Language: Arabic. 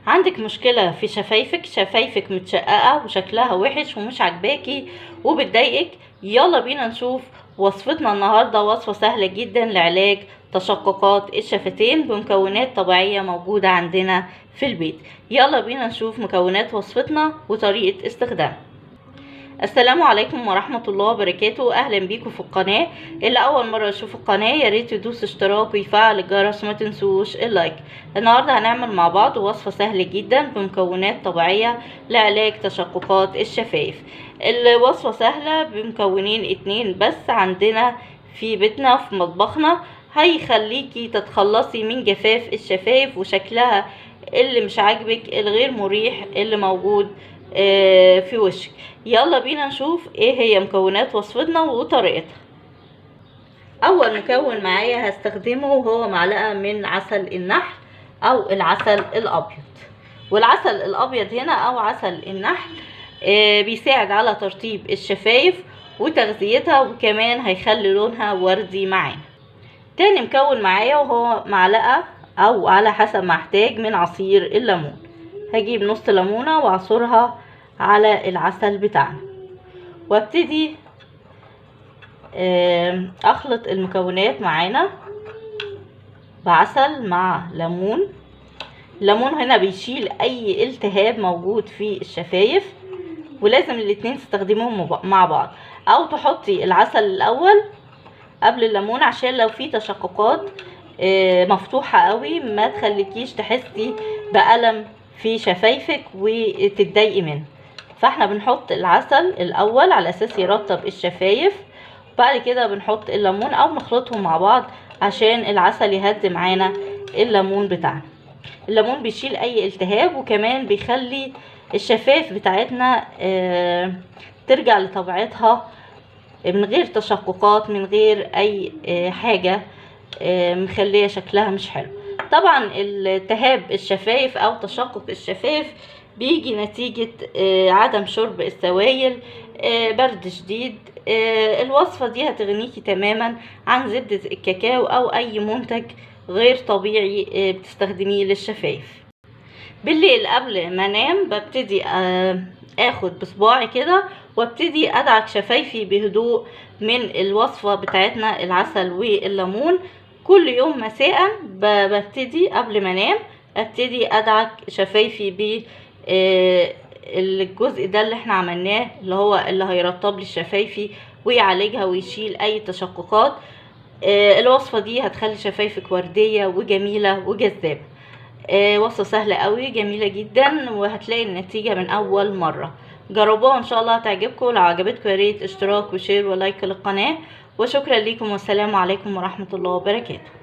عندك مشكلة في شفايفك متشققة وشكلها وحش ومش عاجباكي وبتضايقك؟ يلا بينا نشوف وصفتنا النهاردة. وصفة سهلة جدا لعلاج تشققات الشفتين بمكونات طبيعية موجودة عندنا في البيت. يلا بينا نشوف مكونات وصفتنا وطريقة استخدامها. السلام عليكم ورحمة الله وبركاته. اهلا بيكم في القناة. اللي اول مرة يشوف القناة يا ريت يدوس اشتراك ويفعل الجرس، ما تنسوش اللايك. النهاردة هنعمل مع بعض وصفة سهلة جدا بمكونات طبيعية لعلاج تشققات الشفايف. الوصفة سهلة بمكونين اتنين بس عندنا في بيتنا في مطبخنا، هيخليكي تتخلصي من جفاف الشفايف وشكلها اللي مش عاجبك الغير مريح اللي موجود في وشك. يلا بينا نشوف ايه هي مكونات وصفتنا وطريقتها. اول مكون معايا هستخدمه هو معلقة من عسل النحل او العسل الابيض. والعسل الابيض هنا او عسل النحل بيساعد على ترطيب الشفايف وتغذيتها، وكمان هيخلي لونها وردي معانا. تاني مكون معايا وهو معلقة او على حسب ما احتاج من عصير الليمون. هجيب نص ليمونة واعصرها على العسل بتاعنا وابتدي اخلط المكونات معانا بعسل مع ليمون. الليمون هنا بيشيل اي التهاب موجود في الشفايف، ولازم الاتنين تستخدموهم مع بعض، او تحطي العسل الاول قبل الليمون عشان لو في تشققات مفتوحة قوي ما تخليكيش تحسي بألم في شفايفك وتتضايقي منه. فاحنا بنحط العسل الاول على اساس يرطب الشفايف، بعد كده بنحط الليمون او نخلطهم مع بعض عشان العسل يهدي معانا الليمون بتاعنا. الليمون بيشيل اي التهاب، وكمان بيخلي الشفايف بتاعتنا ترجع لطبيعتها من غير تشققات، من غير اي حاجة مخليه شكلها مش حلو. طبعا التهاب الشفايف او تشقق الشفايف بيجي نتيجة عدم شرب السوائل، برد شديد. الوصفة دي هتغنيكي تماما عن زبدة الكاكاو او اي منتج غير طبيعي بتستخدميه للشفايف. بالليل قبل ما انام ببتدي اخد بصباعي كده وابتدي ادعك شفايفي بهدوء من الوصفة بتاعتنا العسل والليمون. كل يوم مساء ببتدي قبل ما انام ابتدي ادعك شفايفي ب الجزء ده اللي احنا عملناه، اللي هو اللي هيرطب لي شفايفي ويعالجها ويشيل اي تشققات. الوصفة دي هتخلي شفايفك وردية وجميلة وجذابة. وصفة سهلة قوي جميلة جدا، وهتلاقي النتيجة من اول مرة. جربوها ان شاء الله هتعجبكم. لو عجبتكم يا ريت اشتراك وشير ولايك للقناة، وشكرا لكم والسلام عليكم ورحمة الله وبركاته.